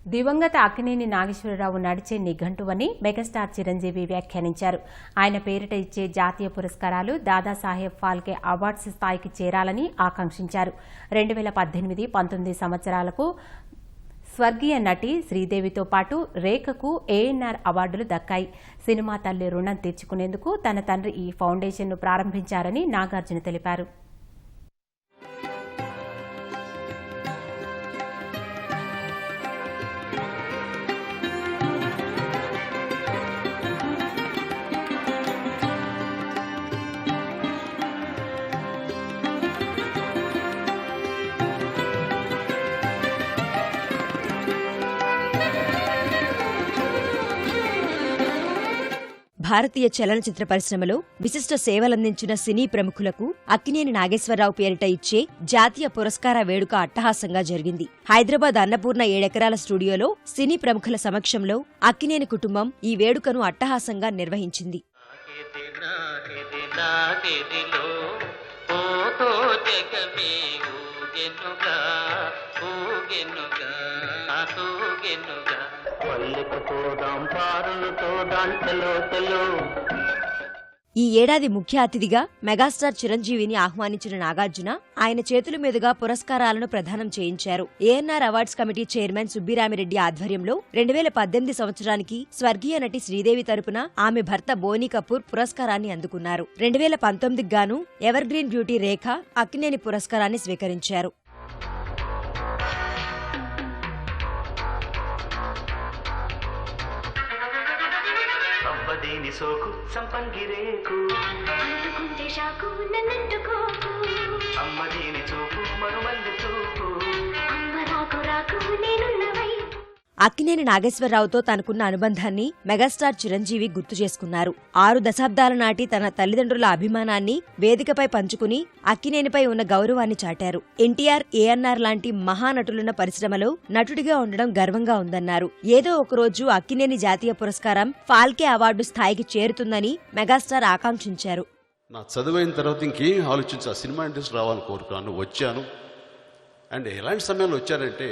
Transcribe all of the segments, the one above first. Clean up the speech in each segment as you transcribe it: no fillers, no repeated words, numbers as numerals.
దివంగత అక్కినేని నాగేశ్వరరావు నడిచే నిఘంటువని మెగాస్టార్ చిరంజీవి వ్యాఖ్యానించారు. ఆయన పేరిట ఇచ్చే జాతీయ పురస్కారాలు దాదాసాహెబ్ ఫాల్కే అవార్డ్స్ స్థాయికి చేరాలని ఆకాంక్షించారు. 2018-19 సంవత్సరాలకు స్వర్గీయ నటి శ్రీదేవితో పాటు రేఖకు ఏఎన్ఆర్ అవార్డులు దక్కాయి. సినిమా తల్లి రుణం తీర్చుకునేందుకు తన తండ్రి ఈ ఫౌండేషన్ను ప్రారంభించారని నాగార్జున తెలిపారు. భారతీయ చలనచిత్ర పరిశ్రమలో విశిష్ట సేవలందించిన సినీ ప్రముఖులకు అక్కినేని నాగేశ్వరరావు పేరిట ఇచ్చే జాతీయ పురస్కార వేడుక అట్టహాసంగా జరిగింది. హైదరాబాద్ అన్నపూర్ణ 7 ఎకరాల స్టూడియోలో సినీ ప్రముఖుల సమక్షంలో అక్కినేని కుటుంబం ఈ వేడుకను అట్టహాసంగా నిర్వహించింది. ఈ ఏడాది ముఖ్య అతిథిగా మెగాస్టార్ చిరంజీవిని ఆహ్వానించిన నాగార్జున ఆయన చేతుల మీదుగా పురస్కారాలను ప్రదానం చేయించారు. ANR awards committee chairman Subbirami Reddy ఆధ్వర్యంలో 2018 సంవత్సరానికి స్వర్గీయ నటి శ్రీదేవి తరపున ఆమె భర్త బోనీ కపూర్ పురస్కారాన్ని అందుకున్నారు. 2019కి గాను ఎవర్ గ్రీన్ బ్యూటీ రేఖ అక్కినేని పురస్కారాన్ని స్వీకరించారు. దేని సోకు సంపంగిరేకు అందుకుంటే షాకు నన్నంటుకోకు అమ్మ దేని చూపు మరుమల్లి చూపు అమ్మ రాకు రాకు నేనున్నవై. అక్కినేని నాగేశ్వరరావుతో తనకున్న అనుబంధాన్ని మెగాస్టార్ చిరంజీవి గుర్తు చేసుకున్నారు. 6 దశాబ్దాల నాటి తన తల్లిదండ్రుల అభిమానాన్ని వేదికపై పంచుకుని అక్కినేనిపై ఉన్న గౌరవాన్ని చాటారు. ఎన్టీఆర్, ఏఎన్ఆర్ లాంటి మహానటులున్న పరిశ్రమలో నటుడిగా ఉండడం గర్వంగా ఉందన్నారు. ఏదో ఒకరోజు అక్కినేని జాతీయ పురస్కారం ఫాల్కే అవార్డు స్థాయికి చేరుతుందని మెగాస్టార్ ఆకాంక్షించారు. నా చదువైన తర్వాత ఇంకేం ఆలోచించా, సినిమా ఇండస్ట్రీ రావాలని కోరుకున్నాను, వచ్చాను. అండ్ ఎలాంటి సమయంలో వచ్చారంటే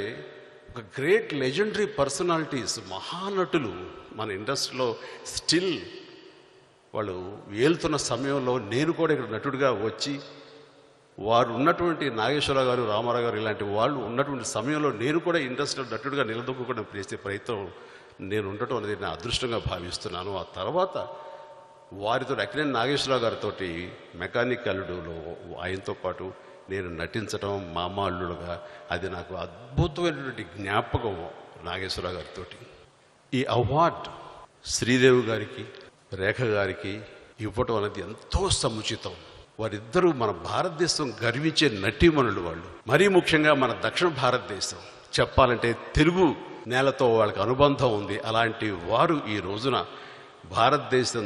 ఒక గ్రేట్ లెజెండరీ పర్సనాలిటీస్, మహానటులు మన ఇండస్ట్రీలో స్టిల్ వాళ్ళు వేలుతున్న సమయంలో నేను కూడా ఇక్కడ నటుడిగా వచ్చి వారు ఉన్నటువంటి నాగేశ్వరరావు గారు, రామారావు గారు ఇలాంటి వాళ్ళు ఉన్నటువంటి సమయంలో నేను కూడా ఇండస్ట్రీలో నటుడిగా నిలదొక్కుకోవడం చేసే ప్రయత్నం నేను ఉండటం అనేది నా అదృష్టంగా భావిస్తున్నాను. ఆ తర్వాత వారితో అక్కినేని నాగేశ్వరరావు గారితో మెకానిక్ అల్లుడులో ఆయనతో పాటు నేను నటించడం మామ అల్లుడుగా, అది నాకు అద్భుతమైనటువంటి జ్ఞాపకం నాగేశ్వరరావు గారితో. ఈ అవార్డు శ్రీదేవి గారికి, రేఖ గారికి ఇవ్వటం అనేది ఎంతో సముచితం. వారిద్దరూ మన భారతదేశం గర్వించే నటీమణులు వాళ్ళు. మరీ ముఖ్యంగా మన దక్షిణ భారతదేశం చెప్పాలంటే తెలుగు నేలతో వాళ్ళకి అనుబంధం ఉంది. అలాంటి వారు ఈ రోజున భారతదేశం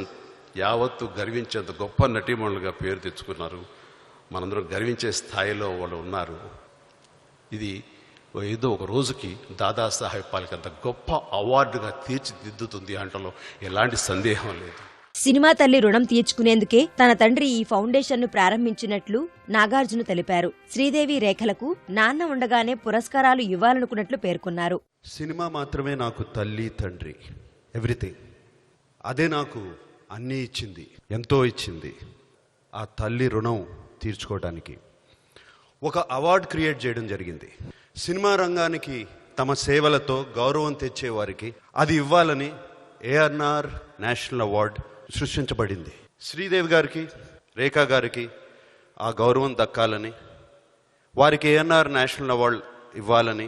యావత్తు గర్వించేంత గొప్ప నటీమణులుగా పేరు తెచ్చుకున్నారు. మనందరం గర్వించే స్థాయిలో వాళ్ళు ఉన్నారు. ఇది ఏదో ఒక రోజుకి దాదాసాహెబ్ ఫాల్కే అంత గొప్ప అవార్డుగా తీర్చిదిద్దుతుంది అంటలో ఎలాంటి సందేహం లేదు. సినిమా తల్లి రుణం తీర్చుకునేందుకే తన తండ్రి ఈ ఫౌండేషన్ను ప్రారంభించినట్లు నాగార్జున తెలిపారు. శ్రీదేవి, రేఖలకు నాన్న ఉండగానే పురస్కారాలు ఇవ్వాలనుకున్నట్లు పేర్కొన్నారు. సినిమా మాత్రమే నాకు తల్లి, తండ్రి, ఎవ్రీథింగ్. అదే నాకు అన్నీ ఇచ్చింది, ఎంతో ఇచ్చింది. ఆ తల్లి రుణం తీర్చుకోవడానికి ఒక అవార్డు క్రియేట్ చేయడం జరిగింది. సినిమా రంగానికి తమ సేవలతో గౌరవం తెచ్చే వారికి అది ఇవ్వాలని ఏఎన్ఆర్ నేషనల్ అవార్డు సృష్టించబడింది. శ్రీదేవి గారికి, రేఖా గారికి ఆ గౌరవం దక్కాలని, వారికి ఏఎన్ఆర్ నేషనల్ అవార్డు ఇవ్వాలని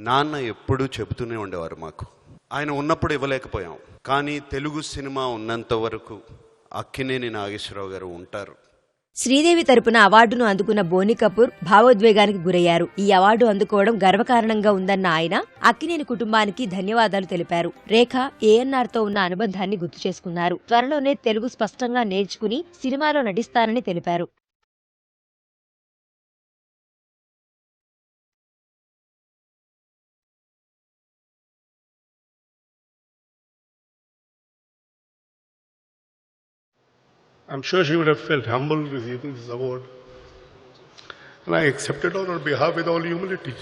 నాన్న ఎప్పుడూ చెబుతూనే ఉండేవారు. మాకు ఆయన ఉన్నప్పుడు ఇవ్వలేకపోయాం, కానీ తెలుగు సినిమా ఉన్నంత వరకు అక్కినేని నాగేశ్వరరావు గారు ఉంటారు. శ్రీదేవి తరపున అవార్డును అందుకున్న బోనీ కపూర్ భావోద్వేగానికి గురయ్యారు. ఈ అవార్డు అందుకోవడం గర్వకారణంగా ఉందన్న ఆయన అక్కినేని కుటుంబానికి ధన్యవాదాలు తెలిపారు. రేఖ, ఏఎన్ఆర్ తో ఉన్న అనుబంధాన్ని గుర్తు చేసుకున్నారు. త్వరలోనే తెలుగు స్పష్టంగా నేర్చుకుని సినిమాలో నటిస్తారని తెలిపారు. I'm sure she would have felt humbled receiving this award. And I accepted on her behalf with all humility.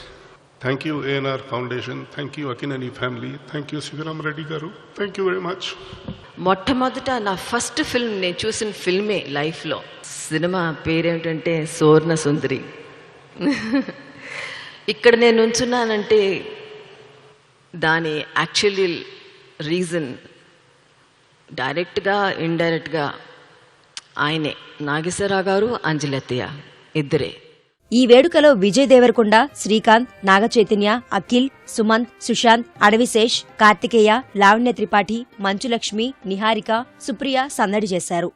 Thank you, ANR Foundation. Thank you, Akinani family. Thank you, Sivaram Reddy Garu. Thank you very much. మొట్టమొదట నా first film నేను చూసిన ఫిల్మే లైఫ్లో. Cinema పేరేమిటంటే సువర్ణ సుందరి. ఇక్కడ నేను ఉంచున్నానంటే దాని actually reason డైరెక్ట్గా ఇండైరెక్ట్గా ఆయనే, నాగేశ్వరరావు గారు, అంజలత్తయ్య ఇద్దరే. ఈ వేడుకలో విజయ్ దేవరకొండ, శ్రీకాంత్, నాగచైతన్య, అఖిల్, సుమంత్, సుశాంత్, అడవిశేష్, కార్తికేయ, లావణ్య త్రిపాఠి, మంచులక్ష్మి, నిహారిక, సుప్రియ సందడి చేశారు.